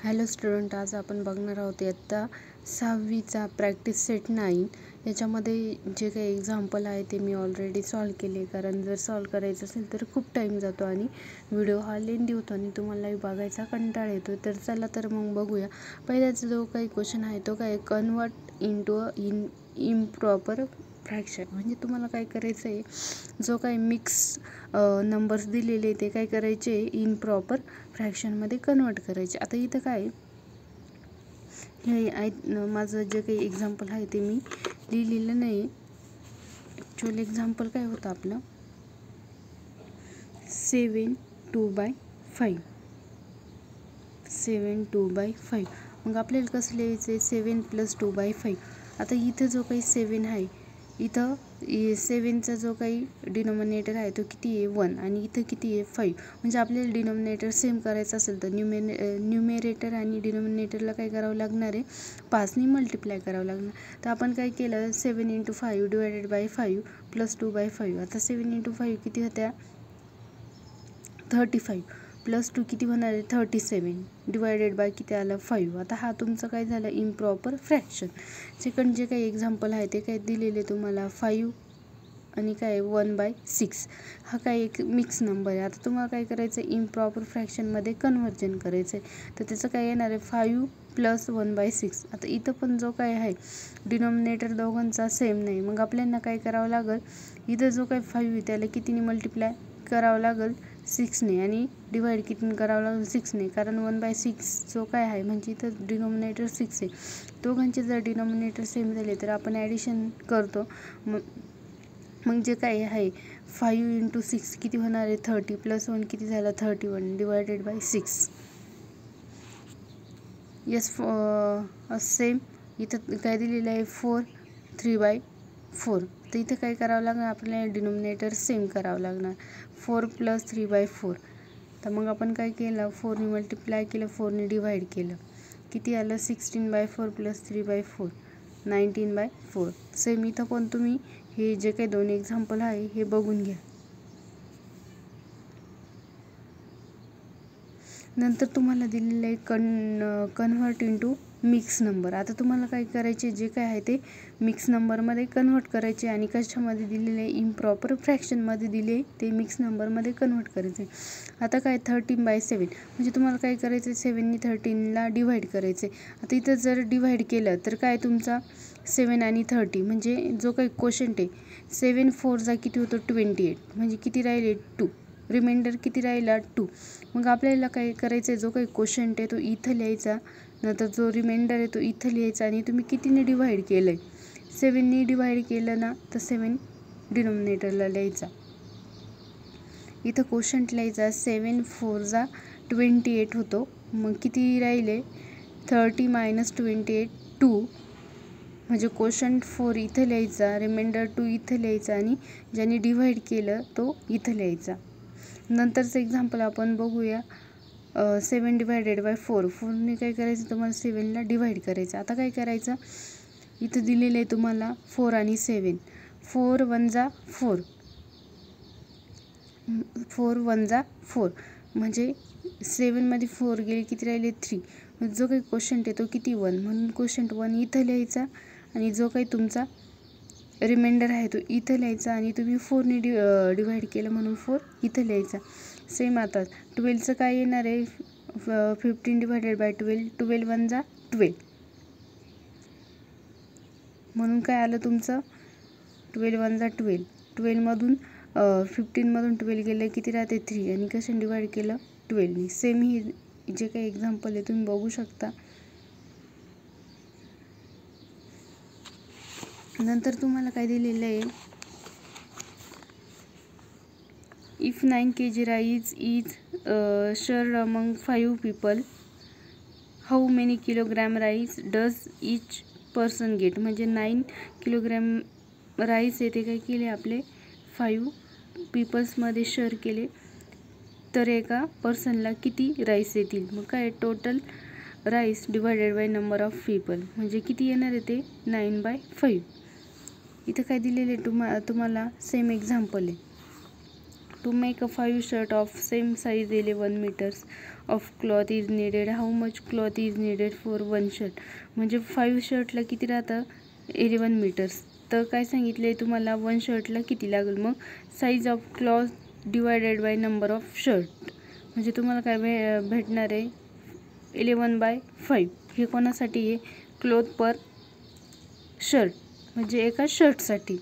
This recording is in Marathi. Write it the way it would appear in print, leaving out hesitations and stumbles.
हॅलो स्टुडंट, आज आपण बघणार आहोत इयत्ता 6वीचा प्रॅक्टिस सेट 9. याच्यामध्ये जे काही एक्झाम्पल आहे ते मी ऑलरेडी सॉल्व केले, कारण जर सॉल्व करायचं असेल तर खूप टाईम जातो आणि व्हिडिओ हा लेंदी होतो आणि तुम्हालाही बघायचा कंटाळा येतो. तर चला तर मग बघूया. पहिल्याचा जो काही क्वेश्चन आहे तो काय, कन्वर्ट इंटू इम्प्रॉपर फ्रॅक्शन. म्हणजे तुम्हाला काय करायचं आहे, जो काही मिक्स नंबर्स दिलेले ते काय करायचे, इम्प्रॉपर फ्रॅक्शनमध्ये कन्वर्ट करायचे. आता इथं काय हे माझं जे काही एक्झाम्पल आहे ते मी लिहिलेलं नाही. ॲक्च्युअल एक्झाम्पल काय होतं आपलं, 7 2/5. 7 2/5. मग आपल्याला कसं लिहायचं आहे, 7 + 2/5. आता इथं जो काही 7 आहे, इथं 7चा जो काही डिनॉमिनेटर आहे तो किती आहे, 1, आणि इथं किती आहे, 5. म्हणजे आपल्याला डिनॉमिनेटर सेम करायचं असेल तर न्यूमेरेटर आणि डिनॉमिनेटरला काय करावं लागणार आहे, 5ने मल्टिप्लाय करावं लागणार. तर आपण काय केलं, 7 × 5 / 5 + 2/5. आता 7 × 5 किती होत्या, 35, + 2 किती होणार आहे, 37, / किती आलं, 5. आता हा तुमचं काय झालं, इम्प्रॉपर फ्रॅक्शन. सेकंड जे काही एक्झाम्पल आहे ते काय दिलेले तुम्हाला, 5 आणि काय 1/6. हा काय एक मिक्स नंबर आहे. आता तुम्हाला काय करायचं आहे, इम्प्रॉपर फ्रॅक्शनमध्ये कन्व्हर्जन करायचं आहे. तर त्याचं काय येणार आहे, 5 + 1/6. आता इथं पण जो काय आहे डिनॉमिनेटर दोघांचा सेम नाही. मग आपल्याला काय करावं लागेल, इथं जो काही 5 आहे त्याला कितीने मल्टिप्लाय करावं लागेल, 6ने, आणि डिवाइड कितीने करावं लागेल, 6ने. कारण 1/6 जो काय आहे, म्हणजे इथं डिनॉमिनेटर 6 आहे. दोघांचे जर डिनॉमिनेटर सेम झाले तर आपण ॲडिशन करतो. मग जे काय आहे, 5 × 6 किती होणार आहे, 30, + 1 किती झालं, 31, / 6. यस, सेम इथं काय दिलेलं आहे, 4 3/4. तर इथं काय करावं लागणार, आपल्याला डिनॉमिनेटर सेम करावं लागणार, 4 + 3/4. तर मग आपण काय केलं, 4ने मल्टिप्लाय केलं, 4ने डिवाइड केलं, किती आलं, 16/4 + 3/4 19/4. सेम इथं पण तुम्ही हे जे काही दोन एक्झाम्पल आहे हे बघून घ्या. नंतर तुम्हाला दिलेलं आहे कन्व्हर्ट इंटू मिक्स नंबर. आता तुम्हाला काय करायचे, जे काय आहे ते मिक्स नंबरमध्ये कन्व्हर्ट करायचे, आणि कशामध्ये दिलेले आहे, इम्प्रॉपर फ्रॅक्शनमध्ये दिले ते मिक्स नंबरमध्ये कन्व्हर्ट करायचे. आता काय, 13/7. म्हणजे तुम्हाला काय करायचं, 7ने 13ला डिव्हाइड करायचे. आता इथं जर डिव्हाइड केलं तर काय, तुमचा 7 आणि 30 म्हणजे जो काही क्वोशंट आहे, 7 4 किती होतो, 28. म्हणजे किती राहिले, 2. रिमाइंडर किती राहिला, 2. मग आपल्याला काय करायचं आहे, जो काही क्वोशंट आहे तो इथं लिहायचा, नंतर जो रिमाइंडर आहे तो इथं लिहायचा, आणि तुम्ही कितीने डिव्हाइड केलं आहे, 7ने डिव्हाइड केलं ना, तर 7 डिनॉमिनेटरला लिहायचा. इथं क्वोशंट लिहायचा, 7 4 28 होतो. मग किती राहिले, 30 - 28 2. म्हणजे क्वोशंट 4 इथं लिहायचा, रिमाइंडर 2 इथं लिहायचा, आणि ज्याने डिव्हाइड केलं तो इथं लिहायचा. नंतरचं एक्झाम्पल आपण बघूया, 7 / 4. 4ने काय करायचं, तुम्हाला 7ला डिव्हाइड करायचं. आता काय करायचं, इथं दिलेलं आहे तुम्हाला 4 आणि 7. 4 1 4, 4 1 4. म्हणजे 7मध्ये 4 गेले, किती राहिले, 3. म्हणजे जो काही क्वोशंट आहे तो किती, 1. म्हणून क्वोशंट 1 इथं लिहायचा, आणि जो काही तुमचा रिमाइंडर आहे तो इथं लिहायचा, आणि तुम्ही 4ने डिव्हाइड केलं म्हणून 4 इथं लिहायचा. सेम आता 12चं काय येणार आहे, 15 / 12, 12 1 12. म्हणून काय आलं तुमचं, 12 1 12. 12मधून 15मधून 12 गेलं, किती राहते, 3. आणि कसं डिवाइड केलं, 12ने. सेम ही जे काही एक्झाम्पल आहे तुम्ही बघू शकता. नंतर तुम्हाला काय दिलेलं आहे, if 9 kg rice is shared among 5 people, how many kilogram rice does each person get. म्हणजे 9 किलोग्रॅम राईस येते काय केले, आपले 5 पीपल्समध्ये शेअर केले, तर एका पर्सनला किती राईस येतील. मग काय, total rice divided by number of people, म्हणजे किती येणार आहे ते, 9/5. इथं काय दिलेले तुम्हाला सेम एक्झाम्पल आहे, to make a 5 shirt of same size 11 meters of cloth is needed, how much cloth is needed for 1 shirt. म्हणजे 5 शर्टला किती राहतं, 11 मीटर्स. तर काय सांगितलं आहे तुम्हाला, 1 शर्टला किती लागेल. मग size of cloth divided by number of shirt, म्हणजे तुम्हाला काय भेटणार आहे 11/5. हे कोणासाठी आहे, क्लॉथ पर शर्ट, म्हणजे एका शर्टसाठी.